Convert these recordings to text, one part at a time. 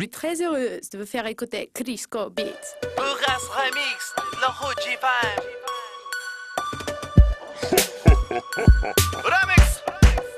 Très heureuse de vous faire écouter Crisco Beats. Burras Remix, le Hoodie Vibe. Remix,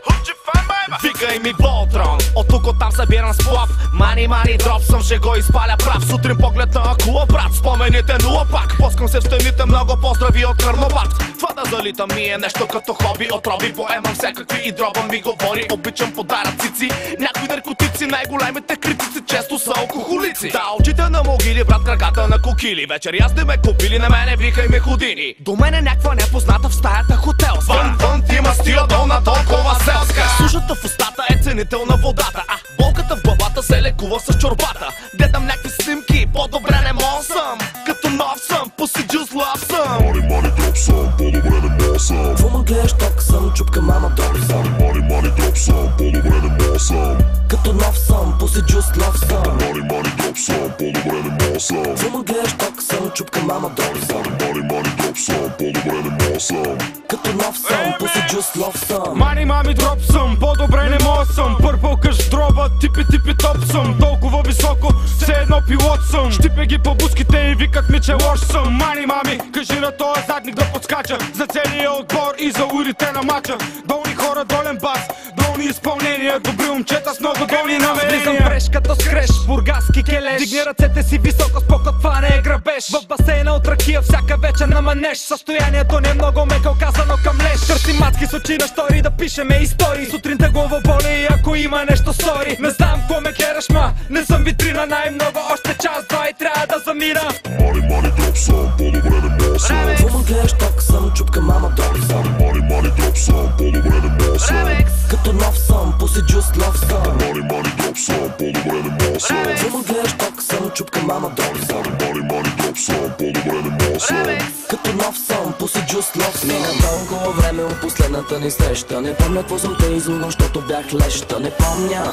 Hoodie Vibe. Викай ми Волтрон, от тук оттам събирам сплав. Мани дроп съм, ще го изпаля прав. Сутрин поглед на акула, брат, спомените нула пак. Пускам се в стените, много поздрави от Карнобат. Това да залитам ми е нещо като хоби. Отроби поемам всякакви и дробам ми говори. Обичам подаръцици, някои наркотици. Най-големите критици често са алкохолици. Да, очите на могили, брат, краката на кокили. Вечер аз не ме купили, на мене викай ме ходини. До мен е някаква непозната в стаята хотелска. Вън ти има стила долна толкова селска. Сушата в устата е ценител на водата, а болката в главата се лекува с чорбата. Гледам някакви снимки, по-добре не мога съм. Като нов съм, pussy juice love съм. Мани дроп съм, по-добре не мога съм. Какво ма гледаш, ток съм, чупка мама дроп съм. Мани дроп съм, по-добре не мога съм. Като нов съм, pussy juice love съм. Мани дроп съм, по-добре не мога съм. Какво ма гледаш, ток съм, чупка мама дроп съм. Мани дроп съм, по-добре не мога съм. Като нов съм, pussy juice love съм. Мани дроп съм, по-добре не мога съм. Пърпъл къш дроба, типи топ съм. Толкова високо, все едно пилот съм. Щипя ги по буските и викат ми, че лош съм. Мами, кажи на този задник да подскача за целия отбор и за урите на мача. Долни хора, долен бас, долни изпълнения. Добри момчета с много долни намерения. Влизам преш като скреш, бургаски келеш. Дигни ръцете си високо, спокот, това не е грабеж. В басейна от ракия всяка вечер на манеж. Състоянието не е много меко, казано към леш. Търси мацки с очи на штори, да пишеме истории. Сутринта глава боли и ако има нещо стори. Не знам кво ме гледаш, ма не съм витрина. Най-много още час, два и трябва да замина. Мани дроп съм, по-добре не мога съм. Какво ма гледаш, ток съм, чупка мама дроп съм. Мани дроп съм, по-добре не мога съм. Като нов съм, pussy juice love съм. Мани дроп съм, по-добре не мога съм. Какво ма гледаш, ток съм, чупка мама дроп съм. Мани дроп съм, по-добре не мога съм. Като нов съм, pussy juice love съм. Мина толкова време от последната ни среща. Не помня какво съм те излъгал, защото бях леща. Не помня,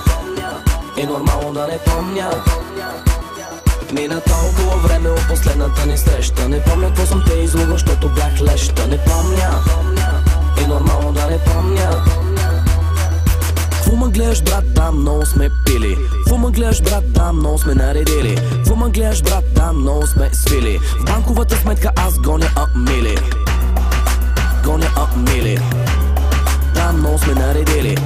е нормално да не помня. Мина толкова време от последната ни среща. Не помня какво съм те излъгал, защото бях леща. Не помня, е нормално да не помня. Какво ма гледаш, брат, да, много сме пили. Какво ма гледаш, брат, да, много сме наредили. Какво ма гледаш, брат, да, много сме свили. В банковата сметка аз гоня мили. Гоня мили. Да, много сме наредили.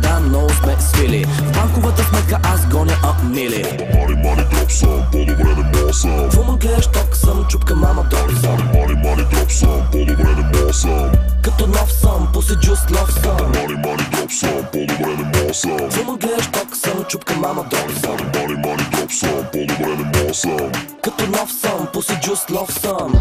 Да, много сме свили. В банковата сметка аз гоня мили. Мани дроп съм, по-добре не мога съм. Какво ма гледаш, ток съм, чупка мама дроп съм. Мани дроп съм, по-добре не мога съм. Като нов съм, pussy juice love съм. Мани дроп съм, по-добре не мога съм. Какво ма гледаш, ток съм, чупка мама дроп съм. Мани дроп съм, по-добре не мога съм. Като нов съм, pussy juice love съм.